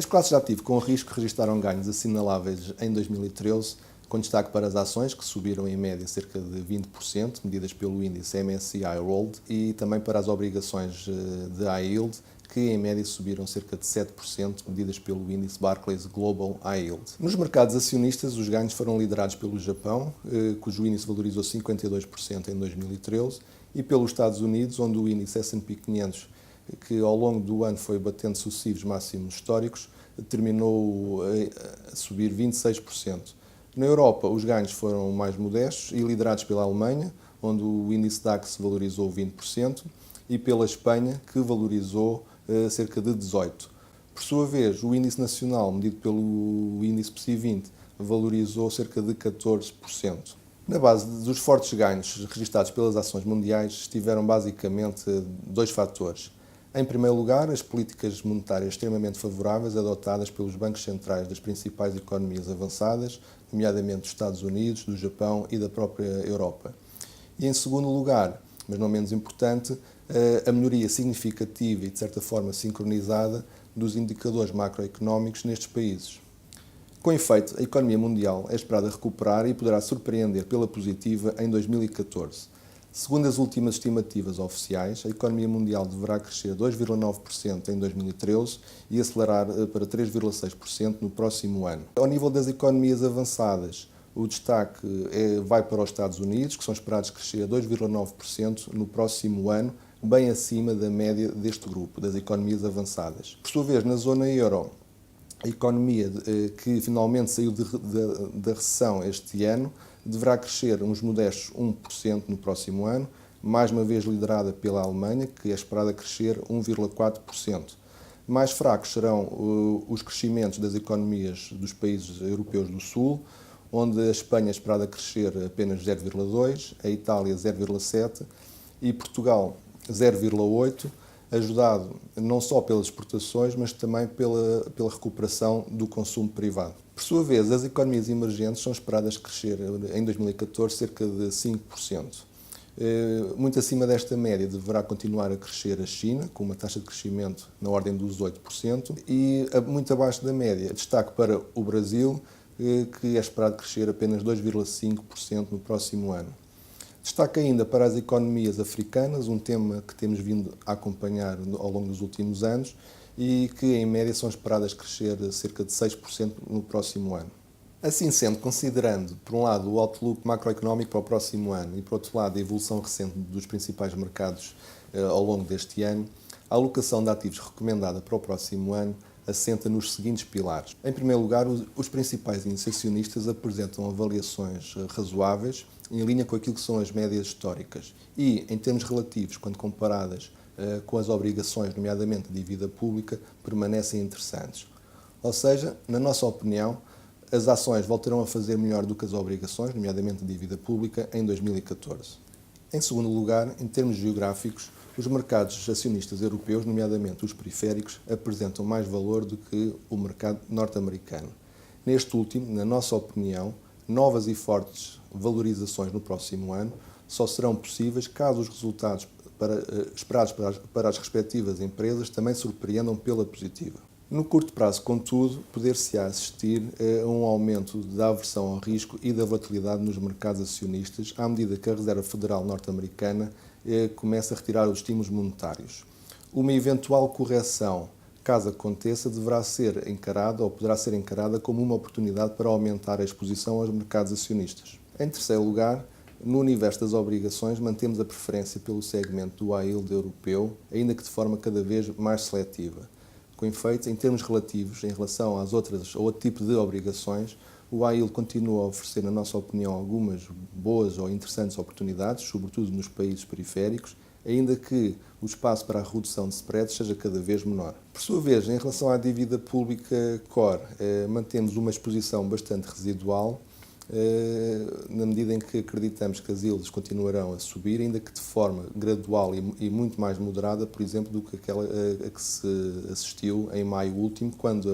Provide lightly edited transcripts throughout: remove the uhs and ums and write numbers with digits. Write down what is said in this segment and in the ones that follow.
As classes de ativo com risco registaram ganhos assinaláveis em 2013, com destaque para as ações, que subiram em média cerca de 20%, medidas pelo índice MSCI World, e também para as obrigações de high yield, que em média subiram cerca de 7%, medidas pelo índice Barclays Global High Yield. Nos mercados acionistas, os ganhos foram liderados pelo Japão, cujo índice valorizou 52% em 2013, e pelos Estados Unidos, onde o índice S&P 500, que ao longo do ano foi batendo sucessivos máximos históricos, terminou a subir 26%. Na Europa, os ganhos foram mais modestos e liderados pela Alemanha, onde o índice DAX valorizou 20%, e pela Espanha, que valorizou cerca de 18%. Por sua vez, o índice nacional, medido pelo índice PSI 20, valorizou cerca de 14%. Na base dos fortes ganhos registrados pelas ações mundiais, estiveram basicamente dois fatores. Em primeiro lugar, as políticas monetárias extremamente favoráveis adotadas pelos bancos centrais das principais economias avançadas, nomeadamente dos Estados Unidos, do Japão e da própria Europa. E em segundo lugar, mas não menos importante, a melhoria significativa e de certa forma sincronizada dos indicadores macroeconómicos nestes países. Com efeito, a economia mundial é esperada recuperar e poderá surpreender pela positiva em 2014. Segundo as últimas estimativas oficiais, a economia mundial deverá crescer 2,9% em 2013 e acelerar para 3,6% no próximo ano. Ao nível das economias avançadas, o destaque vai para os Estados Unidos, que são esperados crescer 2,9% no próximo ano, bem acima da média deste grupo, das economias avançadas. Por sua vez, na zona euro, a economia que finalmente saiu da recessão este ano deverá crescer uns modestos 1% no próximo ano, mais uma vez liderada pela Alemanha, que é esperada crescer 1,4%. Mais fracos serão os crescimentos das economias dos países europeus do Sul, onde a Espanha é esperada crescer apenas 0,2%, a Itália 0,7% e Portugal 0,8%, ajudado não só pelas exportações, mas também pela recuperação do consumo privado. Por sua vez, as economias emergentes são esperadas crescer em 2014 cerca de 5%. Muito acima desta média deverá continuar a crescer a China, com uma taxa de crescimento na ordem dos 8%, e muito abaixo da média, destaque para o Brasil, que é esperado crescer apenas 2,5% no próximo ano. Destaque ainda para as economias africanas, um tema que temos vindo a acompanhar ao longo dos últimos anos e que, em média, são esperadas crescer cerca de 6% no próximo ano. Assim sendo, considerando, por um lado, o outlook macroeconómico para o próximo ano e, por outro lado, a evolução recente dos principais mercados ao longo deste ano, a alocação de ativos recomendada para o próximo ano assenta nos seguintes pilares. Em primeiro lugar, os principais índices acionistas apresentam avaliações razoáveis, em linha com aquilo que são as médias históricas e, em termos relativos, quando comparadas com as obrigações, nomeadamente a dívida pública, permanecem interessantes. Ou seja, na nossa opinião, as ações voltarão a fazer melhor do que as obrigações, nomeadamente a dívida pública, em 2014. Em segundo lugar, em termos geográficos, os mercados acionistas europeus, nomeadamente os periféricos, apresentam mais valor do que o mercado norte-americano. Neste último, na nossa opinião, novas e fortes valorizações no próximo ano só serão possíveis caso os resultados esperados para as respectivas empresas também surpreendam pela positiva. No curto prazo, contudo, poder-se-á assistir a um aumento da aversão ao risco e da volatilidade nos mercados acionistas à medida que a Reserva Federal norte-americana começa a retirar os estímulos monetários. Uma eventual correção, caso aconteça, deverá ser encarada ou poderá ser encarada como uma oportunidade para aumentar a exposição aos mercados acionistas. Em terceiro lugar, no universo das obrigações, mantemos a preferência pelo segmento do high yield europeu, ainda que de forma cada vez mais seletiva. Com efeito, em termos relativos, em relação às outras ou outro tipo de obrigações, o high yield continua a oferecer, na nossa opinião, algumas boas ou interessantes oportunidades, sobretudo nos países periféricos, ainda que o espaço para a redução de spreads seja cada vez menor. Por sua vez, em relação à dívida pública core, mantemos uma exposição bastante residual, na medida em que acreditamos que as yields continuarão a subir, ainda que de forma gradual e muito mais moderada, por exemplo, do que aquela a que se assistiu em maio último, quando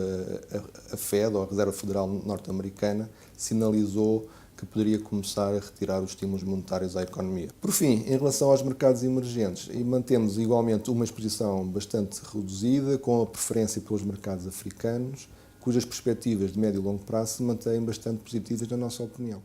a Fed, ou a Reserva Federal norte-americana, sinalizou que poderia começar a retirar os estímulos monetários à economia. Por fim, em relação aos mercados emergentes, mantemos igualmente uma exposição bastante reduzida, com a preferência pelos mercados africanos, cujas perspectivas de médio e longo prazo se mantêm bastante positivas na nossa opinião.